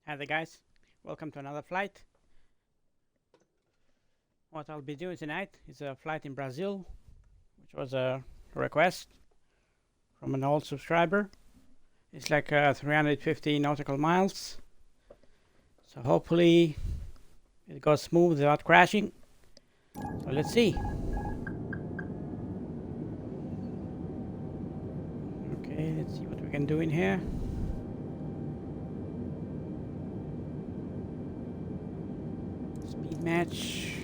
Hi there guys, welcome to another flight. What I'll be doing tonight is a flight in Brazil, which was a request from an old subscriber. It's like 350 nautical miles, so hopefully it goes smooth without crashing. So let's see. Okay, let's see what we can do in here. Speed match.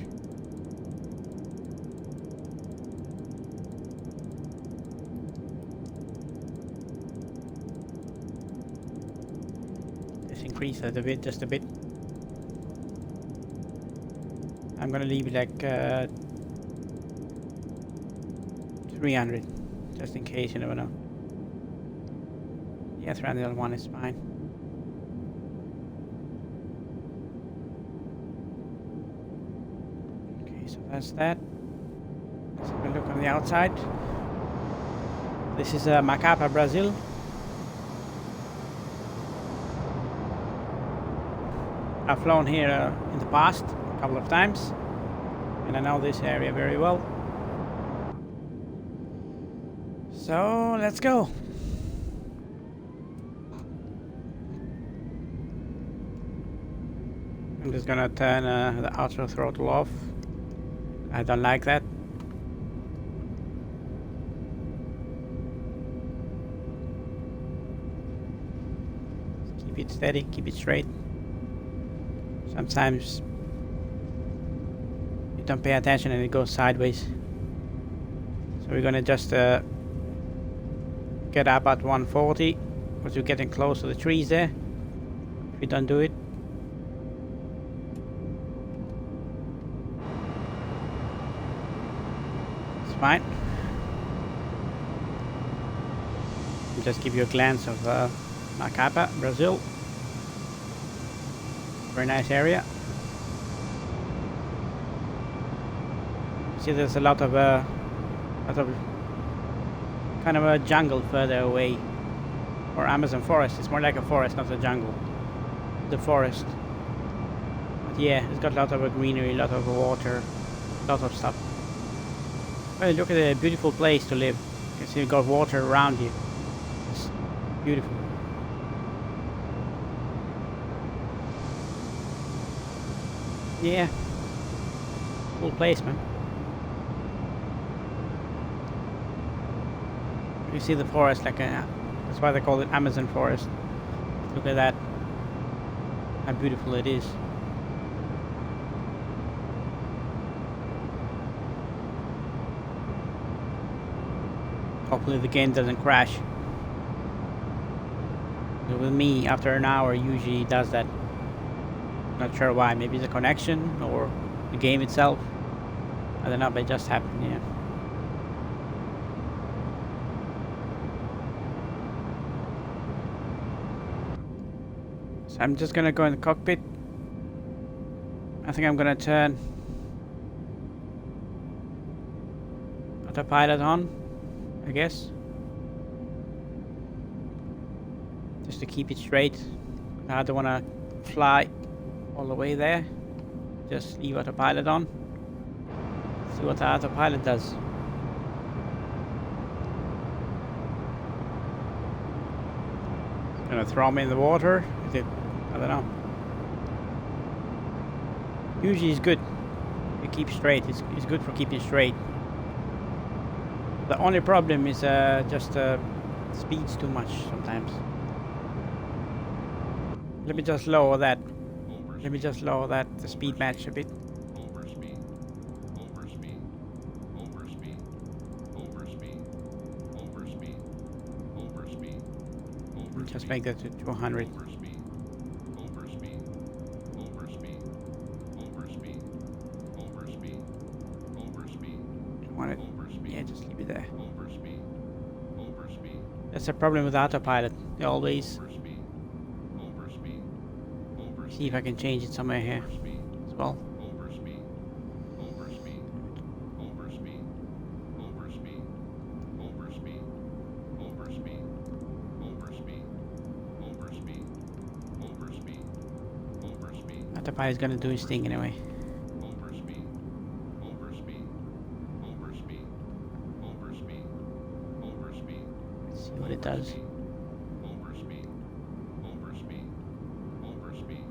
Let's increase that a bit, just a bit. I'm gonna leave it like 300, just in case, you never know. Yeah, 301 is fine. Okay, so that's that. Let's have a look on the outside. This is Macapa, Brazil. I've flown here in the past a couple of times, and I know this area very well. So let's go. I'm just gonna turn the auto throttle off. I don't like that. Keep it steady, keep it straight. Sometimes you don't pay attention and it goes sideways. So we're gonna just get up at 140 because we're getting close to the trees there. If we don't do it. It's fine. I'll just give you a glance of Macapa, Brazil. Very nice area. See, there's a lot of kind of a jungle further away, or Amazon forest. It's more like a forest, not a jungle. The forest. But yeah, it's got a lot of greenery, a lot of water, a lot of stuff. Well, look at a beautiful place to live. You can see you've got water around you. It's beautiful. Yeah, cool place, man. You see the forest, like that's why they call it Amazon forest. Look at that, how beautiful it is. Hopefully the game doesn't crash. With me, after an hour, usually does that. Not sure why. Maybe the connection or the game itself. I don't know, but it just happened. Yeah. So I'm just gonna go in the cockpit. I think I'm gonna turn autopilot on, I guess, just to keep it straight. I don't want to fly all the way there. Just leave autopilot on. See what the autopilot does. Gonna throw me in the water. Is it? I don't know. Usually it's good. You keep straight. It's good for keeping straight. The only problem is just speeds too much sometimes. Let me just lower that. Let me just lower that, the speed match a bit. Overspeed, overspeed, overspeed, overspeed, overspeed, overspeed, overspeed. Just make that to 200. Overspeed, overspeed, overspeed, overspeed, overspeed, overspeed. 200. Yeah, just leave it there. Overspeed, overspeed. That's the problem with autopilot. They always see if I can change it somewhere here as well. Overspeed, overspeed, overspeed, overspeed, overspeed, overspeed, overspeed, overspeed, overspeed, Autopilot is gonna do its thing anyway. Overspeed. Overspeed. Overspeed. Overspeed. Overspeed. Let's see what it does. Overspeed. Overspeed. Overspeed.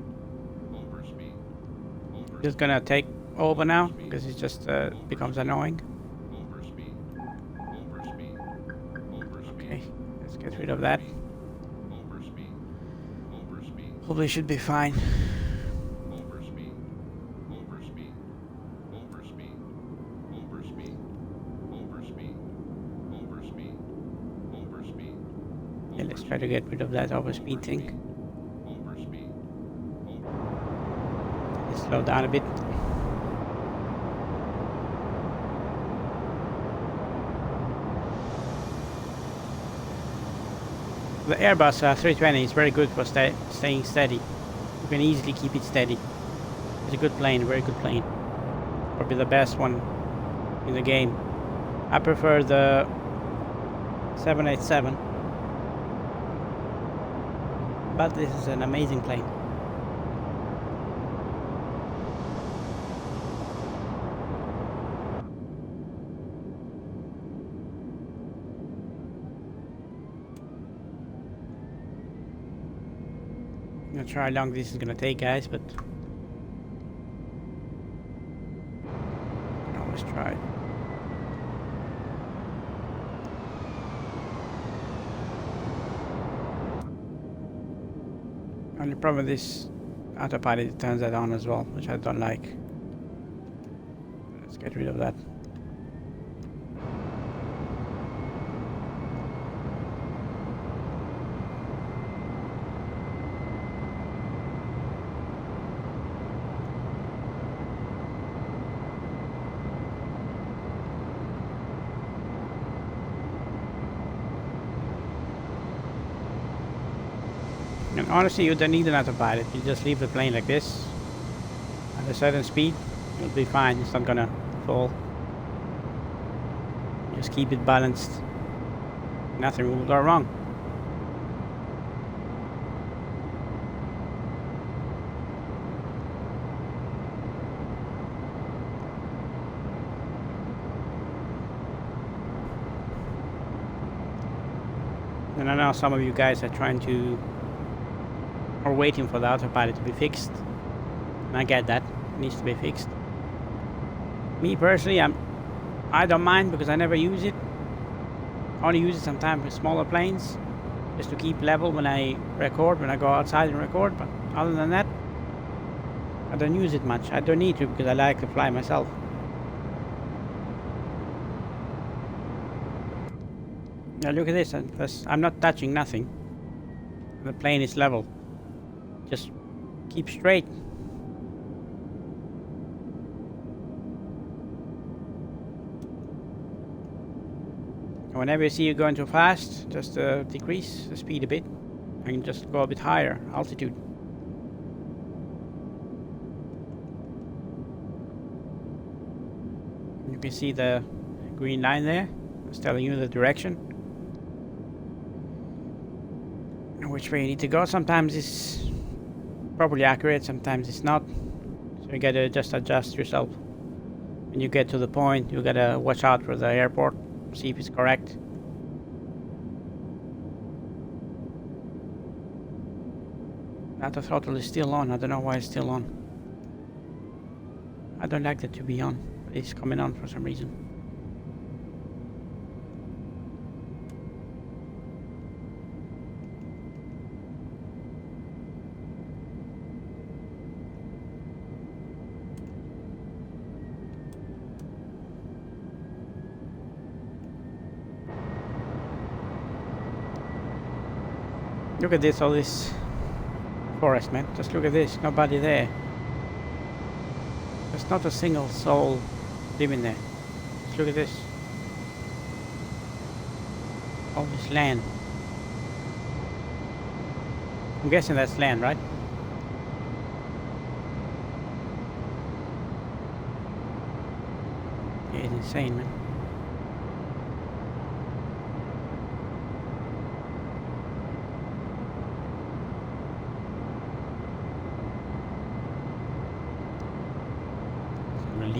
Overspeed. Overspeed. Just gonna take over now because it just becomes annoying. Overspeed. Overspeed. Overspeed. Okay, let's get rid of that. Overspeed. Overspeed. Hopefully, it should be fine. Overspeed. Overspeed. Overspeed. Overspeed. Overspeed. Overspeed. Overspeed. Yeah, let's try to get rid of that overspeed thing. Overspeed. Let's slow down a bit. The Airbus A320 is very good for staying steady. You can easily keep it steady. It's a good plane, very good plane. Probably the best one in the game. I prefer the 787. But this is an amazing plane. I'm not sure how long this is gonna take, guys, but I can always try. Only problem with this autopilot, it turns that on as well, which I don't like. Let's get rid of that. And honestly, you don't need an autopilot. You just leave the plane like this at a certain speed, you'll be fine. It's not gonna fall. Just keep it balanced. Nothing will go wrong. And I know some of you guys are trying to or waiting for the autopilot to be fixed. And I get that. It needs to be fixed. Me personally, I don't mind because I never use it. I only use it sometimes with smaller planes, just to keep level when I record, when I go outside and record. But other than that, I don't use it much. I don't need to because I like to fly myself. Now look at this. I'm not touching nothing. The plane is level. Just keep straight. Whenever you see you going too fast, just decrease the speed a bit. I can just go a bit higher altitude. You can see the green line there. It's telling you the direction, which way you need to go. Sometimes it's probably accurate, sometimes it's not. So you gotta just adjust yourself. When you get to the point, you gotta watch out for the airport, see if it's correct. Auto throttle is still on. I don't know why it's still on. I don't like that to be on, but it's coming on for some reason. Look at this, all this forest, man. Just look at this, nobody there. There's not a single soul living there. Just look at this. All this land. I'm guessing that's land, right? Yeah, it's insane, man.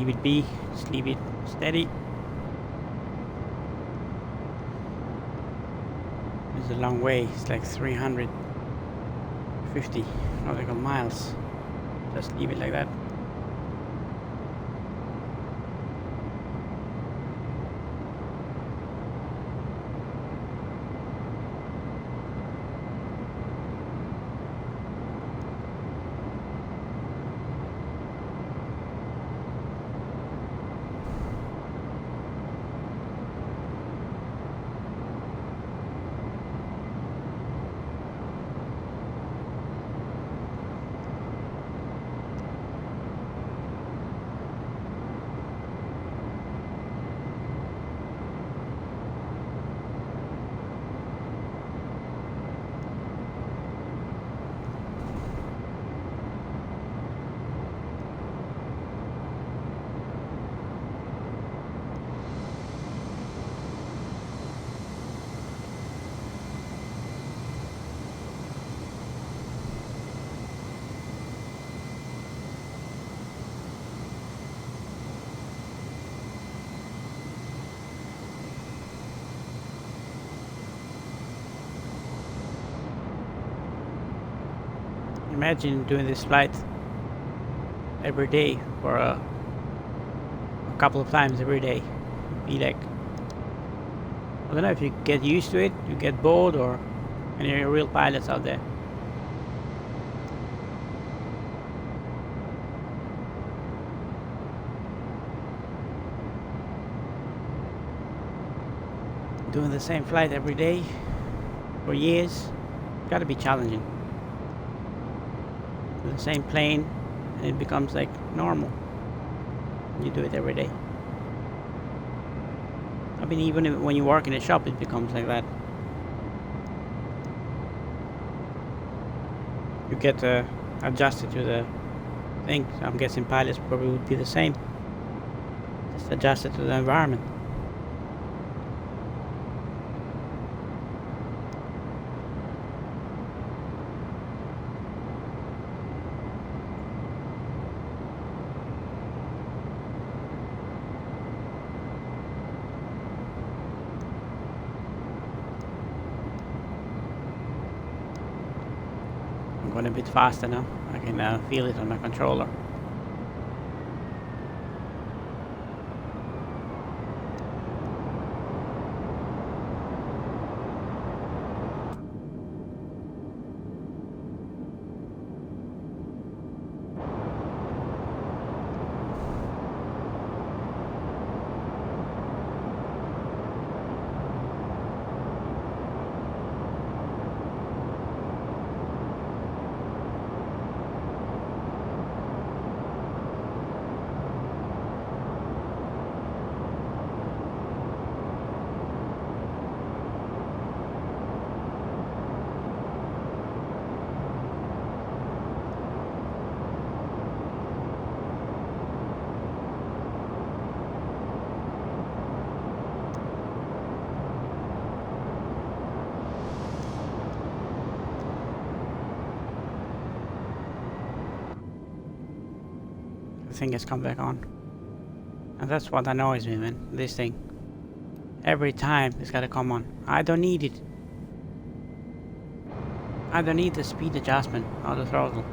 leave it be, just leave it steady. It's a long way, it's like 350 nautical miles. Just leave it like that. Imagine doing this flight every day for a couple of times every day. It'd be like, I don't know if you get used to it, you get bored, or and you're real pilots out there. Doing the same flight every day for years, gotta be challenging. The same plane, and it becomes like normal. You do it every day. I mean, even when you work in a shop, it becomes like that. You get adjusted to the thing. So I'm guessing pilots probably would be the same. Just adjusted to the environment. I'm going a bit faster now. I can feel it on my controller. The thing has come back on. And that's what annoys me, man. This thing. Every time it's gotta come on. I don't need it. I don't need the speed adjustment or the throttle.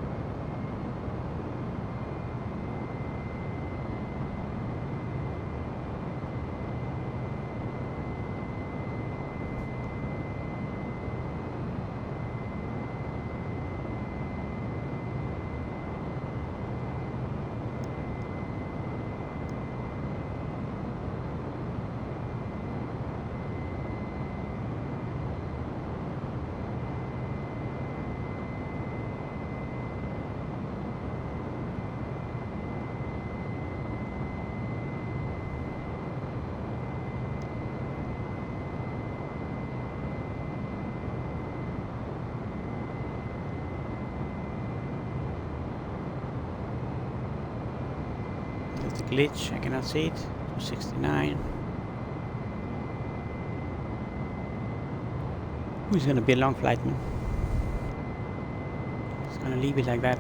There's the glitch, I cannot see it. 269. It's gonna be a long flight, man. Just gonna leave it like that.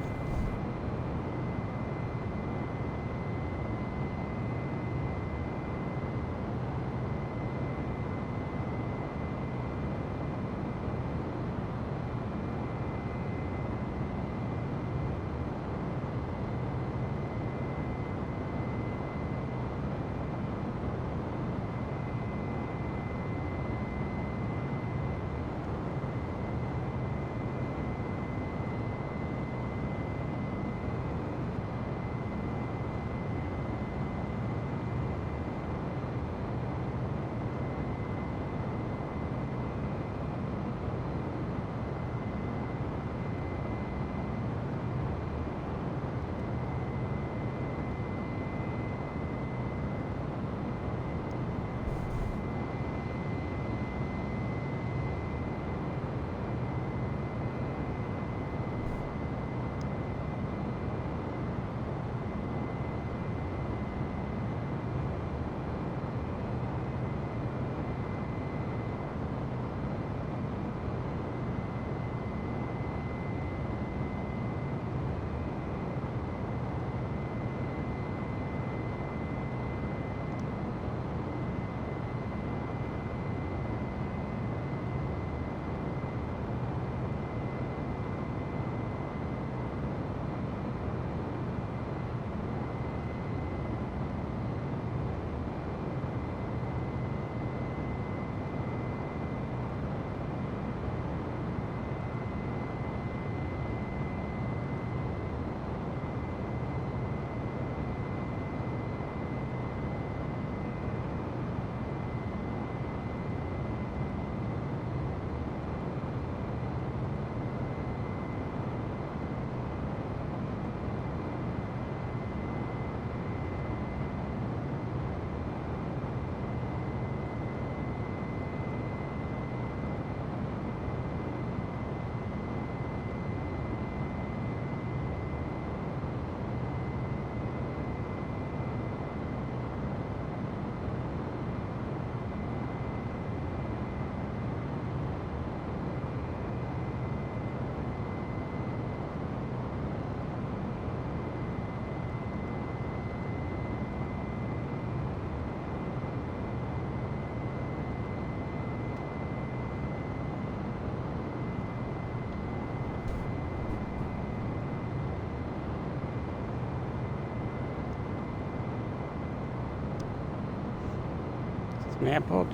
An airport,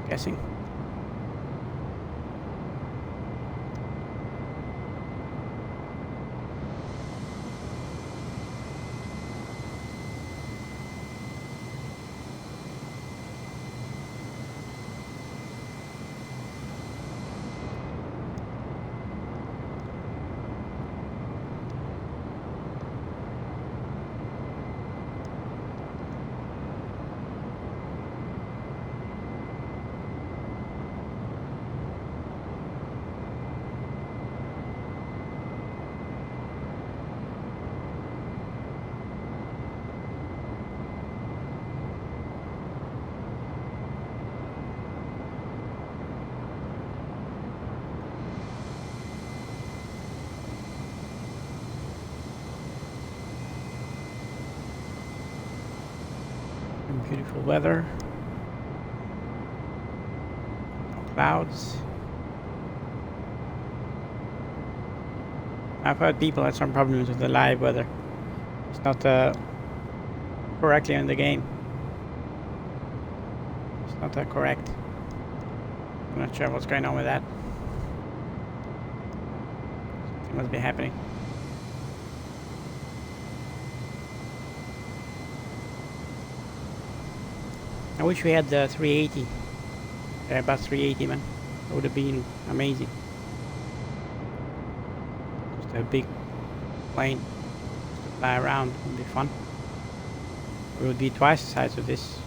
guessing. Beautiful weather. No clouds. I've heard people had some problems with the live weather. It's not correctly in the game. It's not correct. I'm not sure what's going on with that. Something must be happening. I wish we had the 380. Airbus 380, man. It would have been amazing. Just a big plane to fly around would be fun. It would be twice the size of this.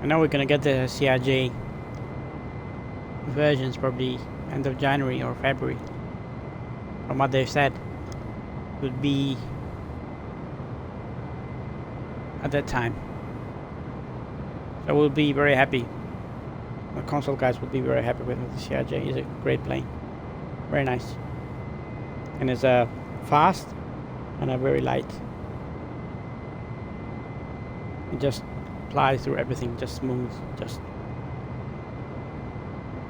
I know we're gonna get the CRJ versions probably end of January or February. From what they've said, would be at that time. So we'll be very happy. The console guys will be very happy with the CRJ. It's a great plane, very nice, and it's fast and very light. It just flies through everything, just smooth. Just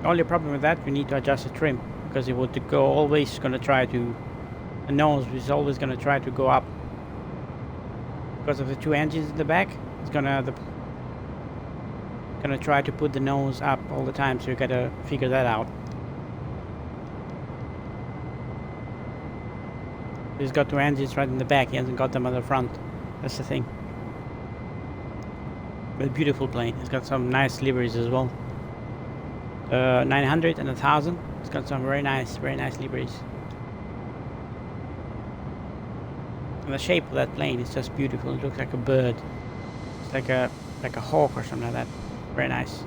the only problem with that, we need to adjust the trim, because it would go always going to try to, the nose is always going to try to go up because of the two engines in the back. It's gonna try to put the nose up all the time, so you gotta figure that out. He's got two engines right in the back, he hasn't got them on the front. That's the thing. But a beautiful plane. It's got some nice liveries as well. 900 and 1000. It's got some very nice liveries. And the shape of that plane is just beautiful. It looks like a bird. It's like a hawk or something like that. Very nice.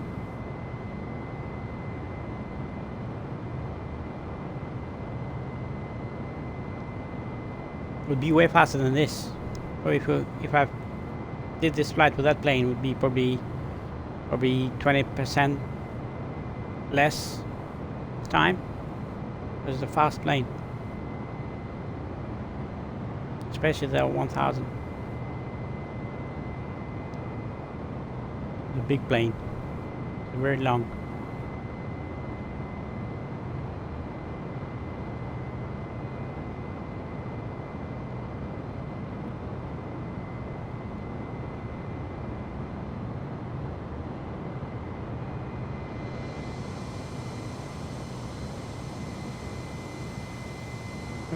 Would be way faster than this. So if I did this flight with that plane, would be probably 20% less time. This is a fast plane, especially the 1000. The big plane. It's very long.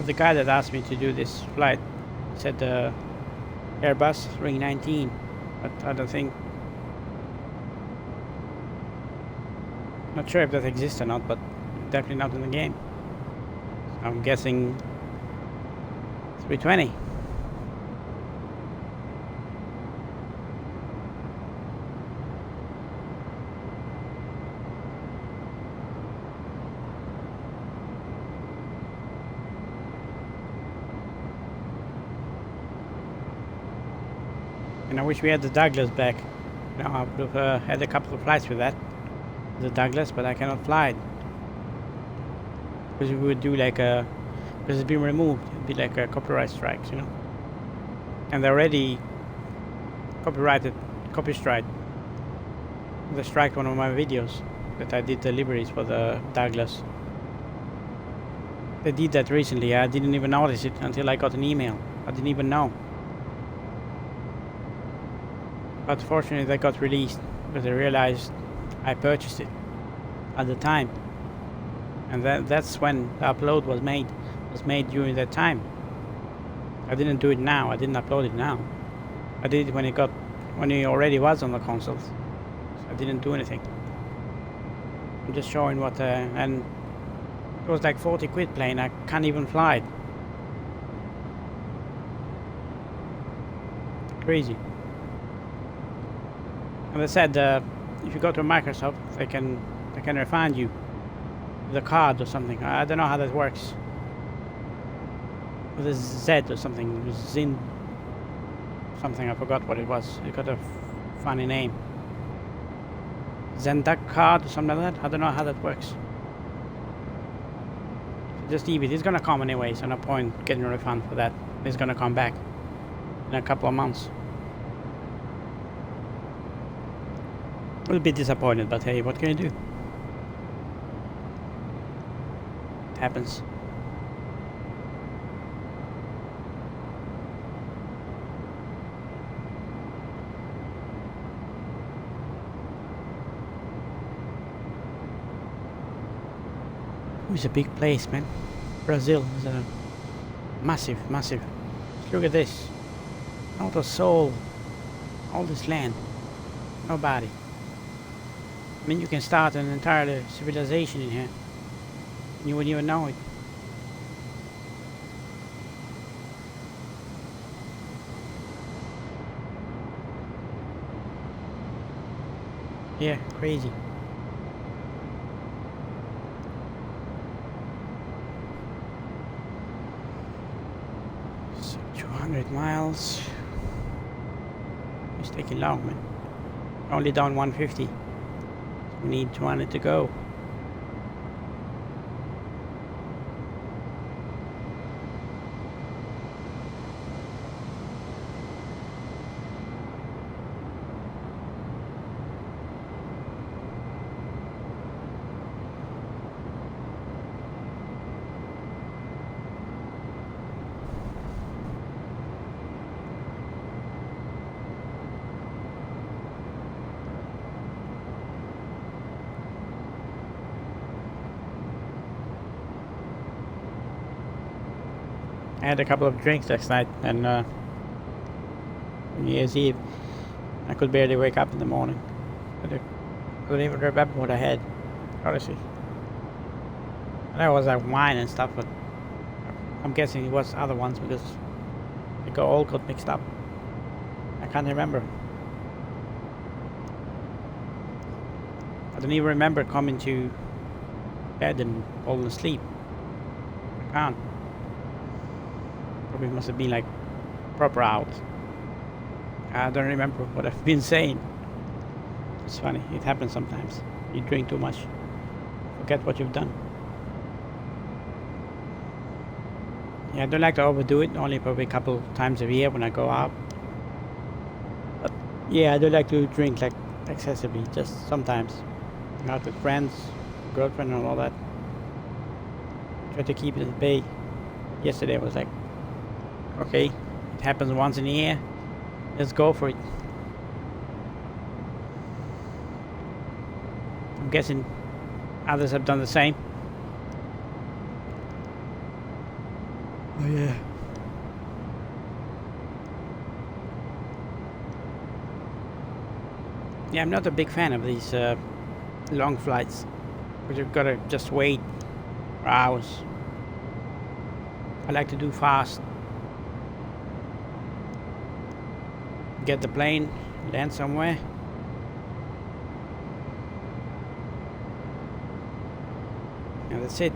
The guy that asked me to do this flight said the Airbus 319, but I don't think, not sure if that exists or not, but definitely not in the game. I'm guessing 320. And I wish we had the Douglas back. You know, I would have had a couple of flights with that, the Douglas, but I cannot fly it. Because we would do like a, because it's been removed, it'd be like a copyright strikes, you know. And they already copy strike. They striked one of my videos that I did deliveries for the Douglas. They did that recently. I didn't even notice it until I got an email. I didn't even know. But fortunately, they got released because they realized I purchased it at the time, and that's when the upload was made. Was made during that time. I didn't do it now. I didn't upload it now. I did it when it already was on the consoles. So I didn't do anything. I'm just showing what and it was like 40 quid plane. I can't even fly it. Crazy. And they said if you go to Microsoft, they can refund you with a card or something. I don't know how that works. With a Z or something, Zin something. I forgot what it was. It got a funny name. Zendak card or something like that. I don't know how that works. Just leave it. It's gonna come anyway, so no point getting a refund for that. It's gonna come back in a couple of months. A little bit disappointed, but hey, what can you do? It happens. It's a big place, man. Brazil is a massive. Look at this. Not a soul. All this land. Nobody. I mean, you can start an entire civilization in here. You wouldn't even know it. Yeah, crazy. So 200 miles. It's taking long, man. Only down 150. We need 200 to go. I had a couple of drinks last night, and New Year's Eve, I could barely wake up in the morning. I couldn't even remember what I had, honestly. I know it was like wine and stuff, but I'm guessing it was other ones because they all got mixed up. I can't remember. I don't even remember coming to bed and falling asleep. I can't. Probably must have been like proper out. I don't remember what I've been saying. It's funny, it happens sometimes. You drink too much, forget what you've done. Yeah, I don't like to overdo it, only probably a couple times a year when I go out. But yeah, I don't like to drink like excessively, just sometimes. Out with friends, girlfriend and all that. Try to keep it at bay. Yesterday I was like, okay, it happens once in a year. Let's go for it. I'm guessing others have done the same. Oh yeah. Yeah, I'm not a big fan of these long flights, because you've got to just wait for hours. I like to do fast. Get the plane, land somewhere. And that's it.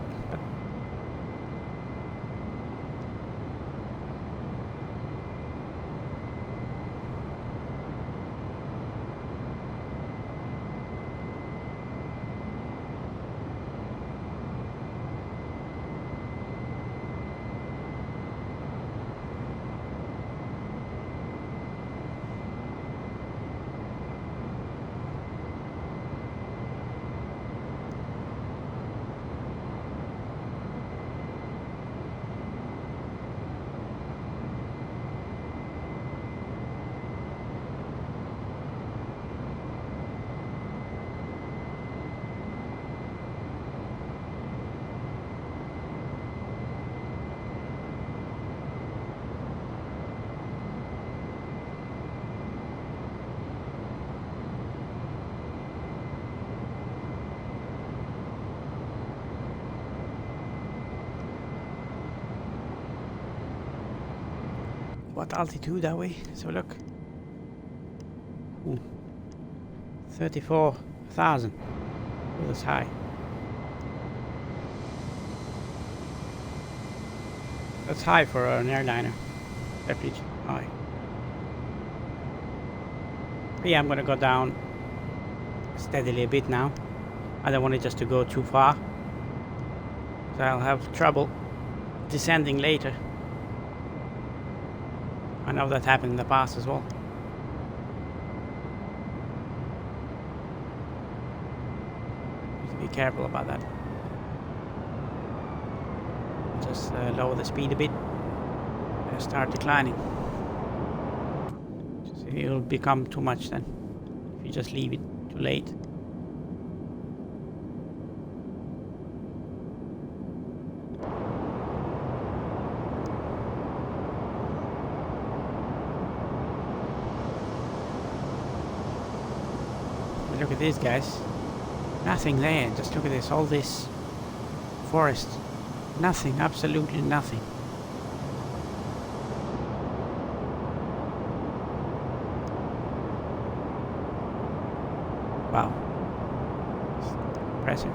What altitude are we? So look. Ooh. 34,000. Oh, that's high. That's high for an airliner. Definitely high. But yeah, I'm gonna go down steadily a bit now. I don't want it just to go too far, so I'll have trouble descending later. I know that happened in the past as well. Need to be careful about that. Just lower the speed a bit and start declining. So it'll become too much then if you just leave it too late. But look at this, guys. Nothing there. Just look at this. All this forest. Nothing. Absolutely nothing. Wow. It's impressive.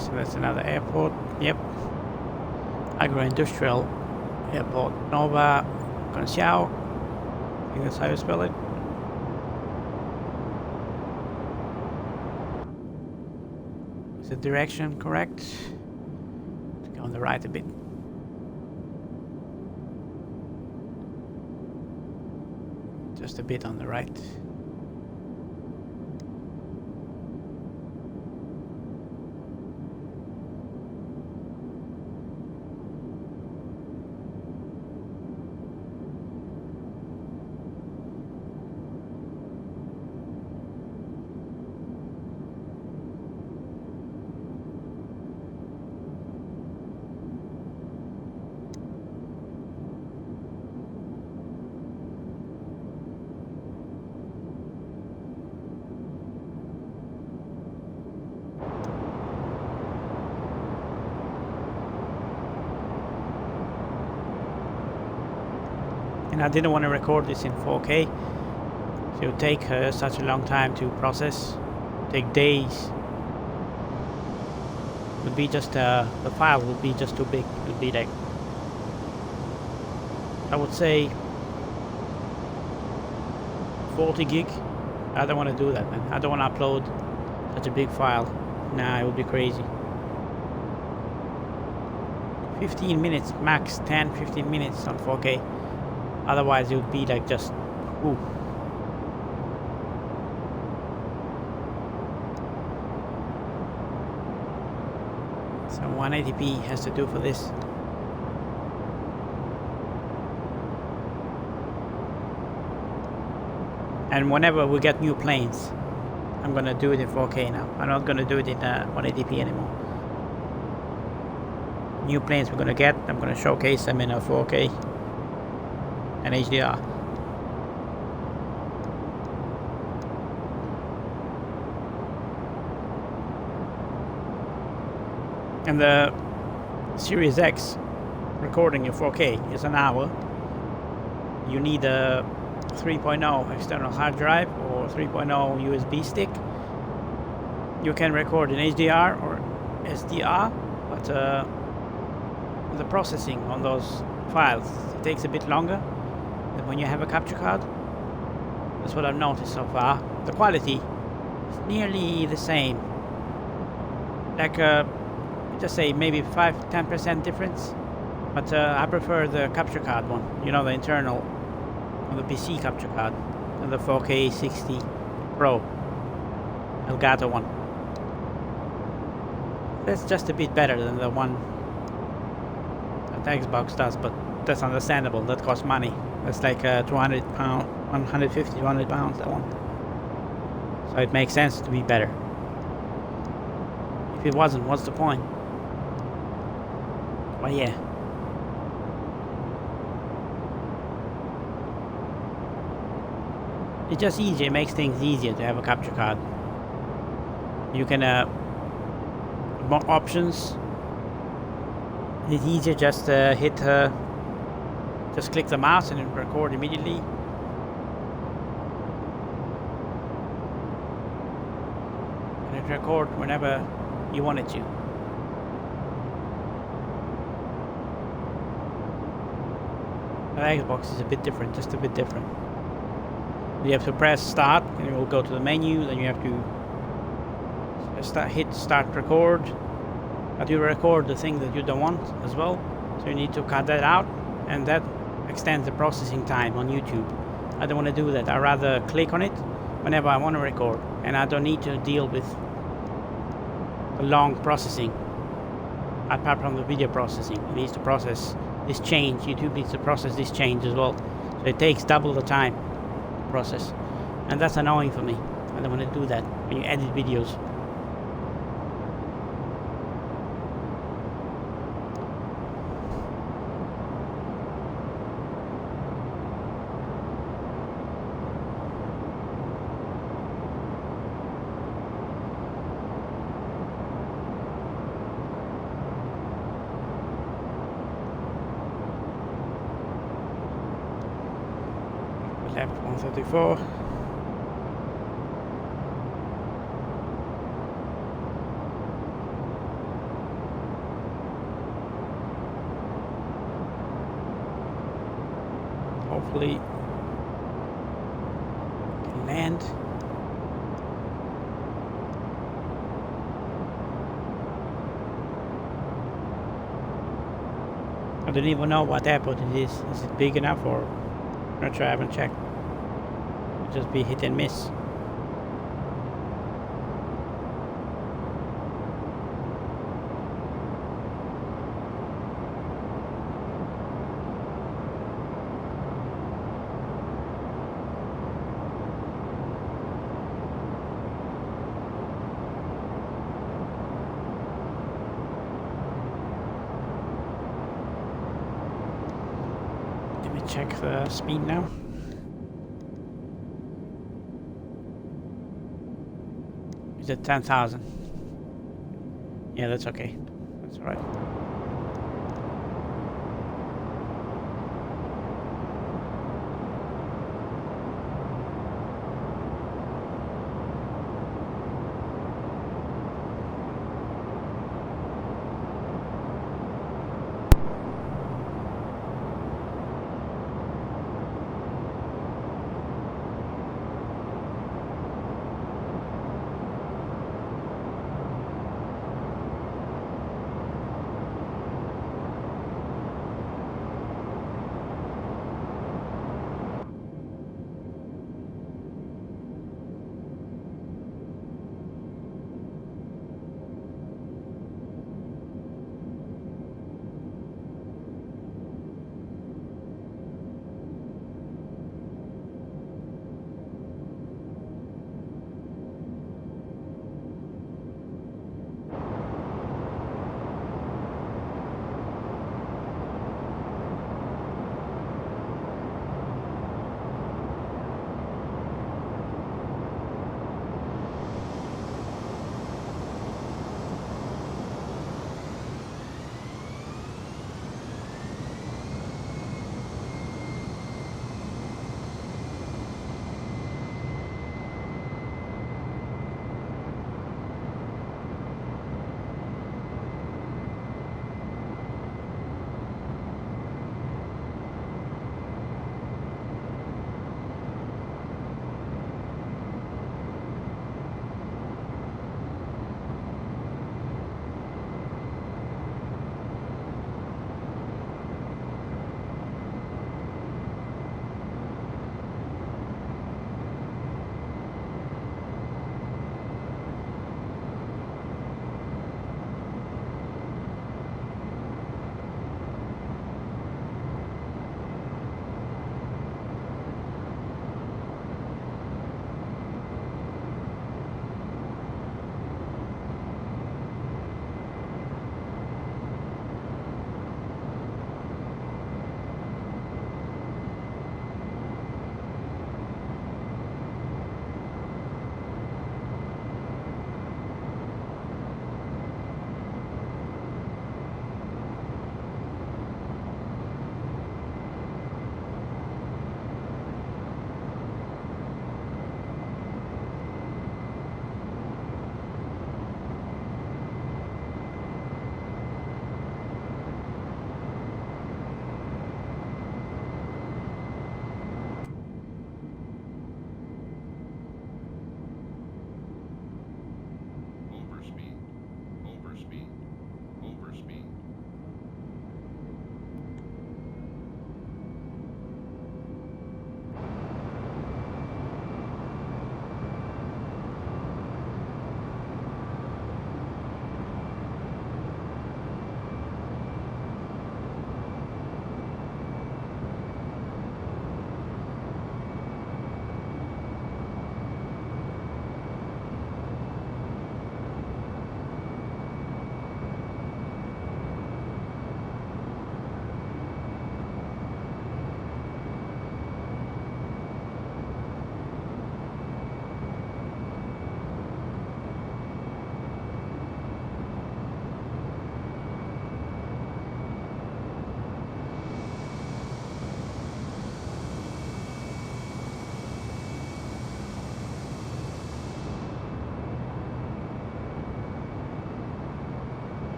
So that's another airport. Yep. Agro-industrial airport. Nova Conceal. I think that's how you spell it. Is the direction correct? Let's go on the right a bit. Just a bit on the right. And I didn't want to record this in 4K, so it would take such a long time to process, take days. It would be just the file would be just too big. It would be like, I would say 40 gig. I don't want to do that, man. I don't want to upload such a big file. Nah, it would be crazy. 15 minutes max, 10-15 minutes on 4K. Otherwise it would be like just ooh. So 180p has to do for this. And whenever we get new planes, I'm gonna do it in 4K now. I'm not gonna do it in 180p anymore. New planes we're gonna get, I'm gonna showcase them in a 4K and HDR. And the Series X recording in 4K is an hour. You need a 3.0 external hard drive or 3.0 USB stick. You can record in HDR or SDR, but the processing on those files, it takes a bit longer than when you have a capture card. That's what I've noticed so far. The quality It's nearly the same. Like, just say maybe 5-10% difference. But I prefer the capture card one. You know, the internal, or the PC capture card, and the 4K 60 Pro Elgato one. That's just a bit better than the one that Xbox does, but that's understandable. That costs money. That's like £200, 150, 200 pounds, that one. So it makes sense to be better. If it wasn't, what's the point? But yeah. It's just easier, it makes things easier to have a capture card. You can, more options. It's easier just hit, just click the mouse and it record immediately. And it record whenever you want it to. The Xbox is a bit different, just a bit different. You have to press start and it will go to the menu, then you have to hit start record, but you record the thing that you don't want as well, so you need to cut that out, and that extends the processing time on YouTube. I don't want to do that. I rather click on it whenever I want to record, and I don't need to deal with the long processing apart from the video processing. It needs to process this change. YouTube needs to process this change as well, so it takes double the time to process, and that's annoying for me. I don't want to do that when you edit videos. Left 134. Hopefully can land. I don't even know what airport it is. Is it big enough, or I'm not sure, I haven't checked. Just be hit and miss. Let me check the speed now. Is it 10,000? Yeah, that's okay. That's all right.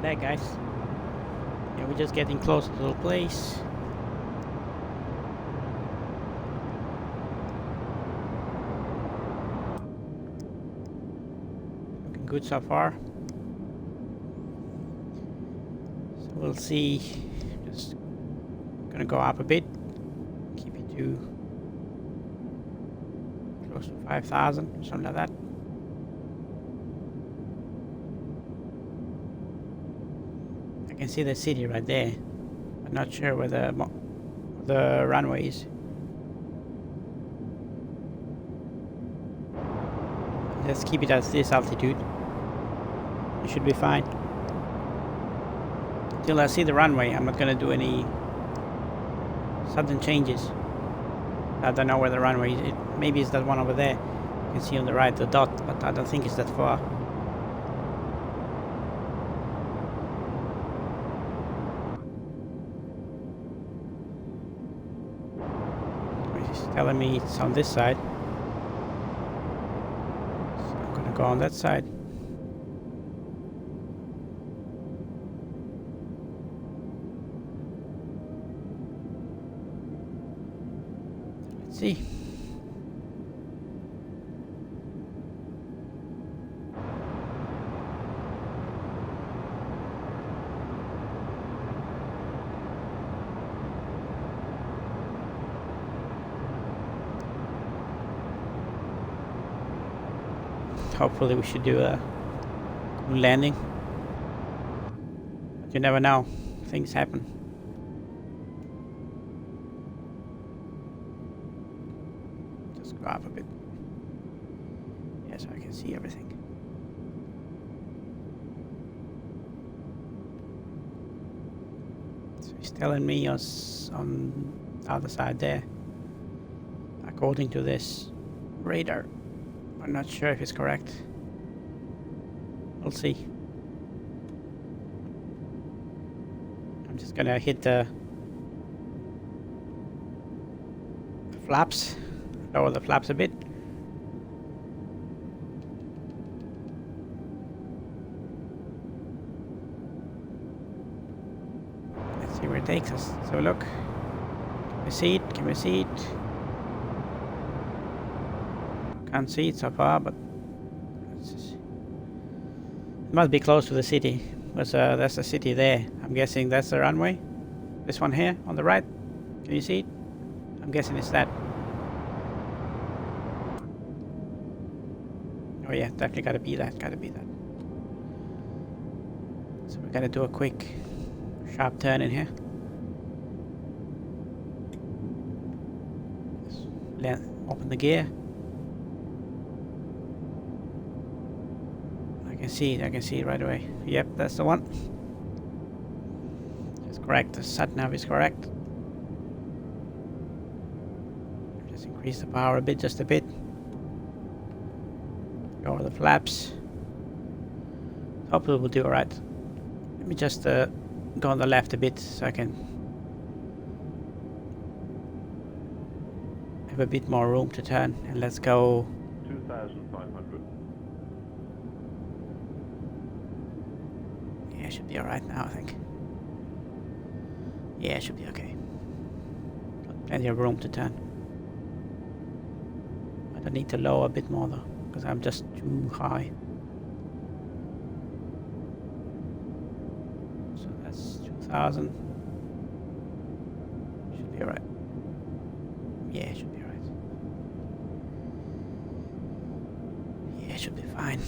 back, guys. Yeah, we're just getting closer to the place. Looking good so far. So we'll see. Just gonna go up a bit. Keep it to close to 5,000, something like that. I can see the city right there. I'm not sure where the runway is. Let's keep it at this altitude. It should be fine. Till I see the runway, I'm not gonna do any sudden changes. I don't know where the runway is. Maybe it's that one over there. You can see on the right the dot, but I don't think it's that far. It's telling me it's on this side. So I'm gonna go on that side. Let's see. Hopefully we should do a good landing. But you never know. Things happen. Just go up a bit. Yeah, so I can see everything. So he's telling me us on the other side there. According to this radar. I'm not sure if it's correct. We'll see. I'm just gonna hit the flaps, lower the flaps a bit. Let's see where it takes us. So look, can we see it? Can we see it? Can't see it so far, but it must be close to the city. That's the city there. I'm guessing that's the runway. This one here on the right. Can you see it? I'm guessing it's that. Oh yeah, definitely gotta be that. Gotta be that. So we gotta do a quick, sharp turn in here. Just open the gear. I can see it right away. Yep, that's the one. It's correct, the sat-nav is correct. Just increase the power a bit, just a bit. Lower the flaps. Hopefully we'll do alright. Let me just go on the left a bit so I can have a bit more room to turn. And let's go 2,500. Should be alright now, I think. Yeah, it should be okay. Got plenty of room to turn. But I need to lower a bit more though, because I'm just too high. So that's 2,000. Should be alright. Yeah, it should be alright. Yeah, it should be fine.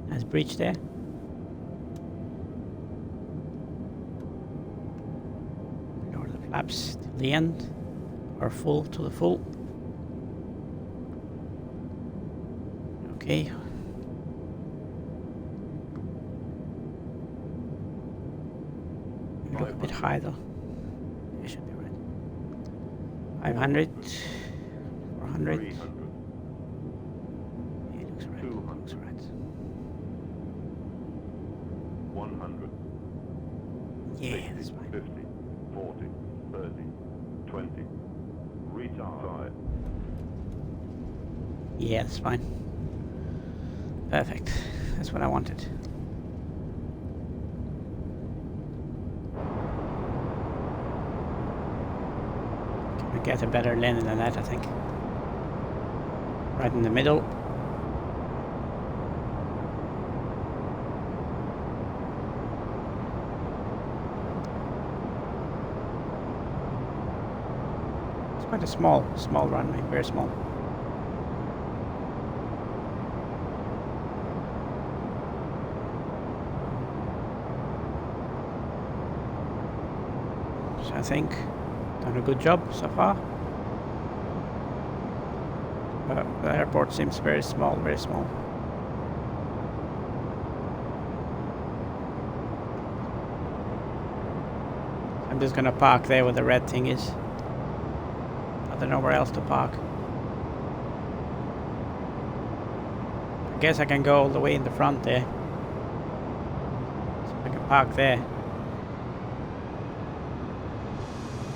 Nice bridge there. Lower the flaps to the end, or full to the full. Okay. Look a bit high though. It should be right. 500, 400. Yeah, looks right. Looks right. 100. Yeah, that's fine. 50, 40, 30, 20. Retard. Yeah, that's fine. Perfect. That's what I wanted. Can we get a better landing than that, I think. Right in the middle. It's quite a small runway, very small. So I think done a good job so far. But the airport seems very small, very small. I'm just gonna park there where the red thing is. I don't know where else to park. I guess I can go all the way in the front there. So I can park there.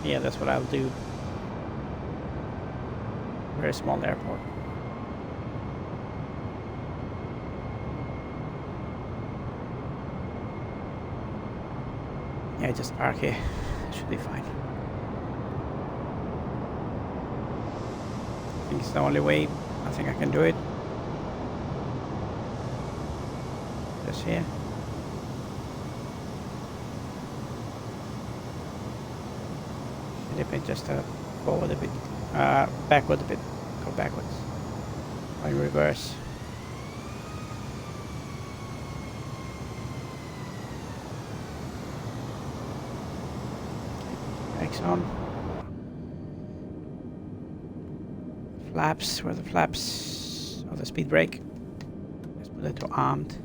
Yeah, that's what I'll do. Very small airport. Yeah, just park here. Should be fine. I think it's the only way I think I can do it. Just here. Dip it just forward a bit. Backward a bit. Go backwards. Or in reverse. Brakes on. Flaps, where are the flaps? Oh, the speed brake. Let's put it to armed.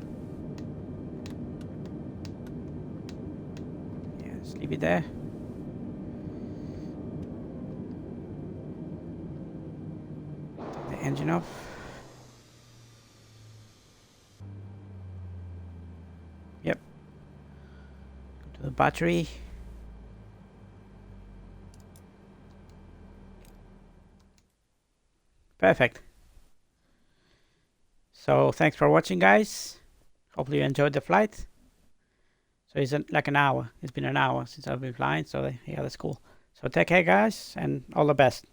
Yeah, let's leave it there. Take the engine off. Yep. Go to the battery. Perfect. So thanks for watching, guys. Hopefully you enjoyed the flight. So it's like an hour. It's been an hour since I've been flying. So yeah, that's cool. So take care, guys, and all the best.